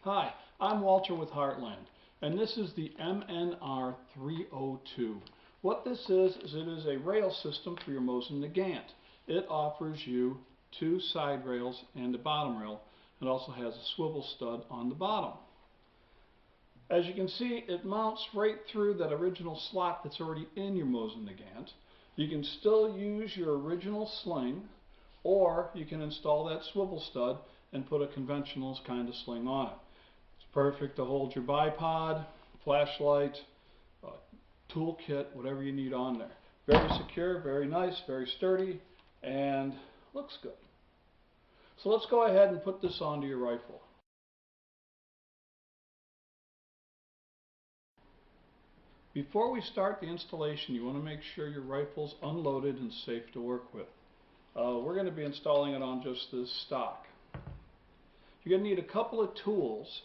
Hi, I'm Walter with Heartland, and this is the MNR-302. What this is it is a rail system for your Mosin Nagant. It offers you two side rails and a bottom rail. It also has a swivel stud on the bottom. As you can see, it mounts right through that original slot that's already in your Mosin Nagant. You can still use your original sling, or you can install that swivel stud and put a conventional kind of sling on it. It's perfect to hold your bipod, flashlight, toolkit, whatever you need on there. Very secure, very nice, very sturdy, and looks good. So let's go ahead and put this onto your rifle. Before we start the installation, you want to make sure your rifle's unloaded and safe to work with. We're going to be installing it on just this stock. You're going to need a couple of tools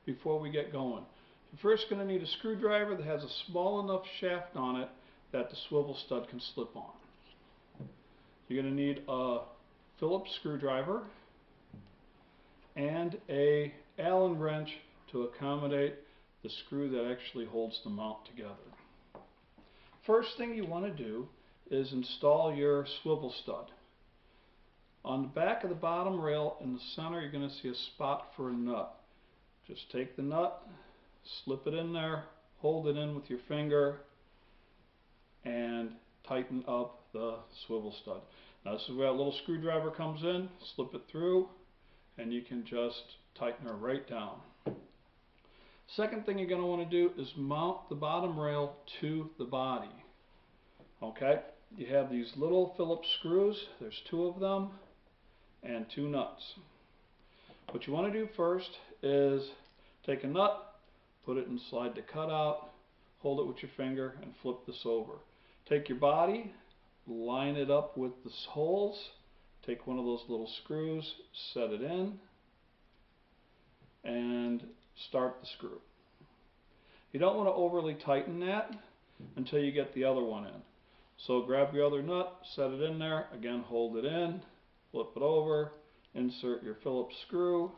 before we get going. You're first going to need a screwdriver that has a small enough shaft on it that the swivel stud can slip on. You're going to need a Phillips screwdriver and a Allen wrench to accommodate the screw that actually holds the mount together. First thing you want to do is install your swivel stud. On the back of the bottom rail in the center, you're going to see a spot for a nut. Just take the nut, slip it in there, hold it in with your finger, and tighten up the swivel stud. Now this is where that little screwdriver comes in. Slip it through, and you can just tighten her right down. Second thing you're going to want to do is mount the bottom rail to the body. Okay, you have these little Phillips screws. There's two of them and two nuts. What you want to do first is take a nut, put it inside the cutout, hold it with your finger, and flip this over. Take your body, line it up with the holes, take one of those little screws, set it in, and start the screw. You don't want to overly tighten that until you get the other one in. So grab your other nut, set it in there, again hold it in, flip it over, insert your Phillips screw,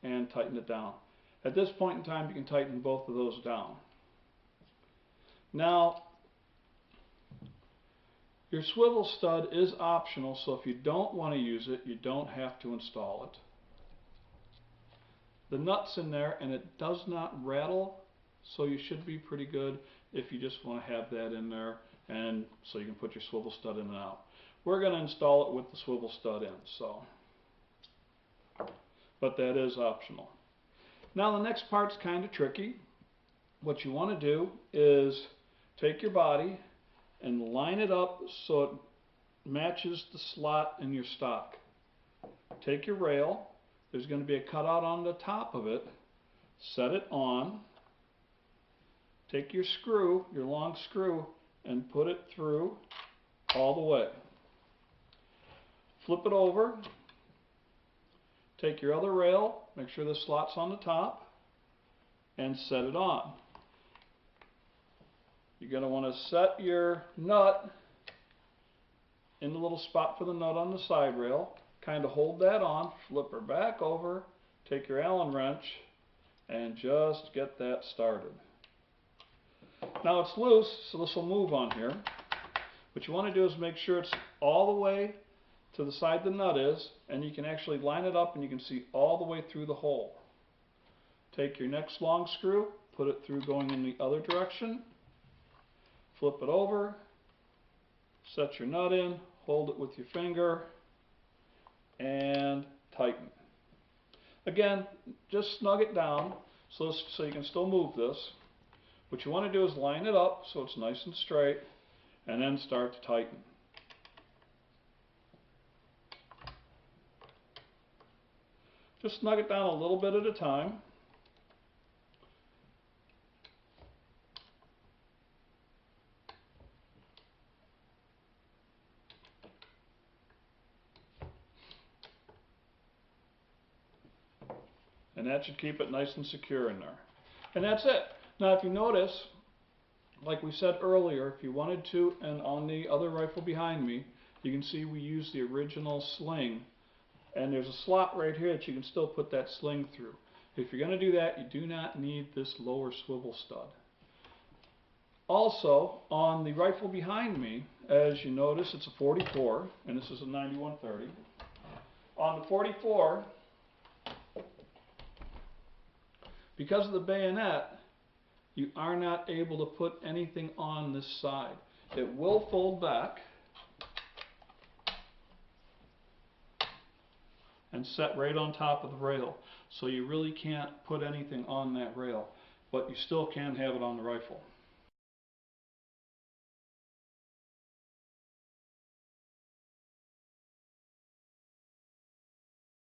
and tighten it down. At this point in time, you can tighten both of those down. Now, your swivel stud is optional, so if you don't want to use it, you don't have to install it. The nut's in there and it does not rattle, so you should be pretty good if you just want to have that in there, and so you can put your swivel stud in and out. We're going to install it with the swivel stud in, but that is optional. Now the next part's kind of tricky. What you want to do is take your body and line it up so it matches the slot in your stock. Take your rail. There's going to be a cutout on the top of it. Set it on. Take your screw, your long screw, and put it through all the way. Flip it over. Take your other rail, make sure the slot's on the top, and set it on. You're going to want to set your nut in the little spot for the nut on the side rail. Kind of hold that on, flip her back over, take your Allen wrench, and just get that started. Now it's loose, so this will move on here. What you want to do is make sure it's all the way to the side the nut is, and you can actually line it up and you can see all the way through the hole. Take your next long screw, put it through going in the other direction, flip it over, set your nut in, hold it with your finger, and tighten. Again, just snug it down so you can still move this. What you want to do is line it up so it's nice and straight, and then start to tighten. Just snug it down a little bit at a time. And that should keep it nice and secure in there. And that's it. Now if you notice, like we said earlier, if you wanted to, and on the other rifle behind me, you can see we use the original sling. And there's a slot right here that you can still put that sling through. If you're going to do that, you do not need this lower swivel stud. Also, on the rifle behind me, as you notice, it's a 44, and this is a 91-30. On the 44, because of the bayonet, you are not able to put anything on this side. It will fold back and set right on top of the rail, so you really can't put anything on that rail, but you still can have it on the rifle.